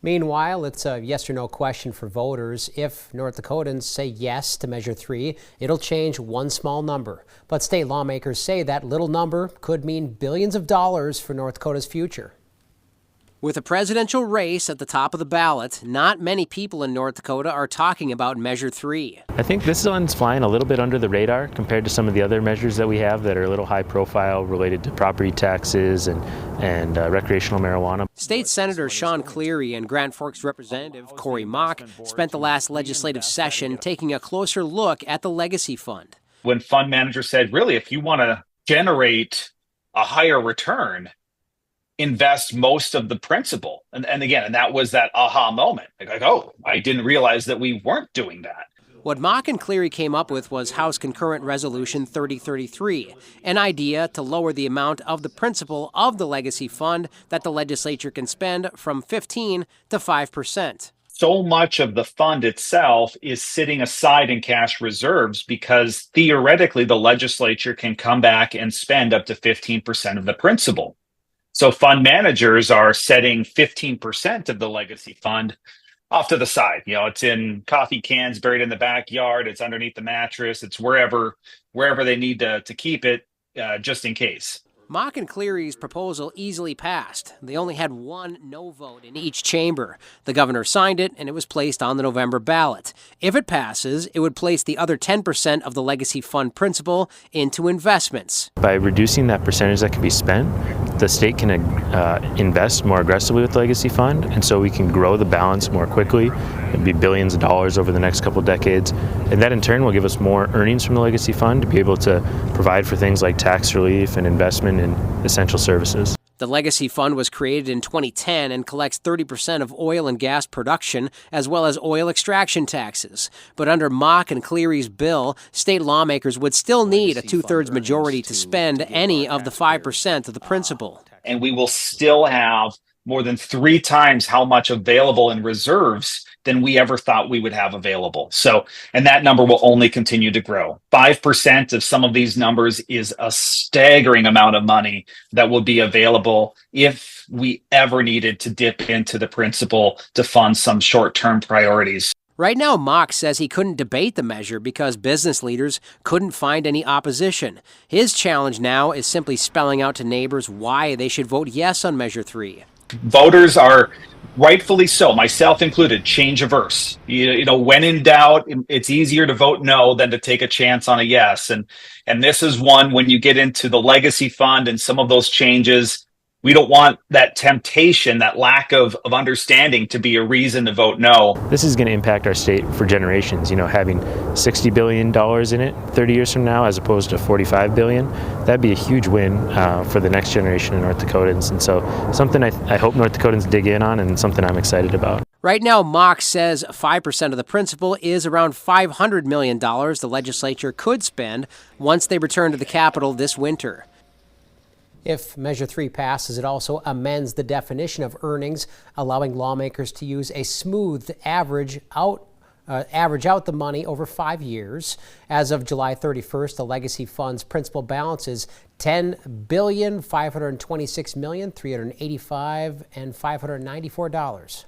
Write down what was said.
Meanwhile, it's a yes or no question for voters. If North Dakotans say yes to Measure 3, it'll change one small number. But state lawmakers say that little number could mean billions of dollars for North Dakota's future. With a presidential race at the top of the ballot, not many people in North Dakota are talking about Measure 3. I think this one's flying a little bit under the radar compared to some of the other measures that we have that are a little high profile related to property taxes and recreational marijuana. State Senator Sean Cleary and Grand Forks Representative Corey Mock spent the last legislative session taking a closer look at the Legacy Fund. When fund manager said, really, if you want to generate a higher return, invest most of the principal. And that was that aha moment. Like, oh, I didn't realize that we weren't doing that. What Mock and Cleary came up with was House Concurrent Resolution 3033, an idea to lower the amount of the principal of the Legacy Fund that the legislature can spend from 15% to 5%. So much of the fund itself is sitting aside in cash reserves because theoretically the legislature can come back and spend up to 15% of the principal. So fund managers are setting 15% of the Legacy Fund off to the side. You know, it's in coffee cans buried in the backyard. It's underneath the mattress. It's wherever they need to keep it, just in case. Mock and Cleary's proposal easily passed. They only had one no vote in each chamber. The governor signed it, and it was placed on the November ballot. If it passes, it would place the other 10% of the Legacy Fund principal into investments. By reducing that percentage that can be spent, the state can invest more aggressively with the Legacy Fund, and so we can grow the balance more quickly. It'd be billions of dollars over the next couple decades, and that in turn will give us more earnings from the Legacy Fund to be able to provide for things like tax relief and investment in essential services. The Legacy Fund was created in 2010 and collects 30% of oil and gas production as well as oil extraction taxes. But under Mock and Cleary's bill, state lawmakers would still need a two-thirds majority to spend any of the 5% of the principal. And we will still have more than 3 times how much available in reserves than we ever thought we would have available. So, and that number will only continue to grow. 5% of some of these numbers is a staggering amount of money that will be available if we ever needed to dip into the principal to fund some short-term priorities. Right now, Mock says he couldn't debate the measure because business leaders couldn't find any opposition. His challenge now is simply spelling out to neighbors why they should vote yes on Measure 3. Voters are rightfully so, myself included, change averse. You know, when in doubt, it's easier to vote no than to take a chance on a yes. And this is one when you get into the Legacy Fund and some of those changes, we don't want that temptation, that lack of understanding to be a reason to vote no. This is going to impact our state for generations. You know, having $60 billion in it 30 years from now as opposed to $45 billion, that'd be a huge win for the next generation of North Dakotans. And so something I hope North Dakotans dig in on and something I'm excited about. Right now, Mock says 5% of the principal is around $500 million the legislature could spend once they return to the Capitol this winter. If Measure 3 passes, it also amends the definition of earnings, allowing lawmakers to use a smoothed average out the money over 5 years. As of July 31st, the Legacy Fund's principal balance is $10,526,385,594.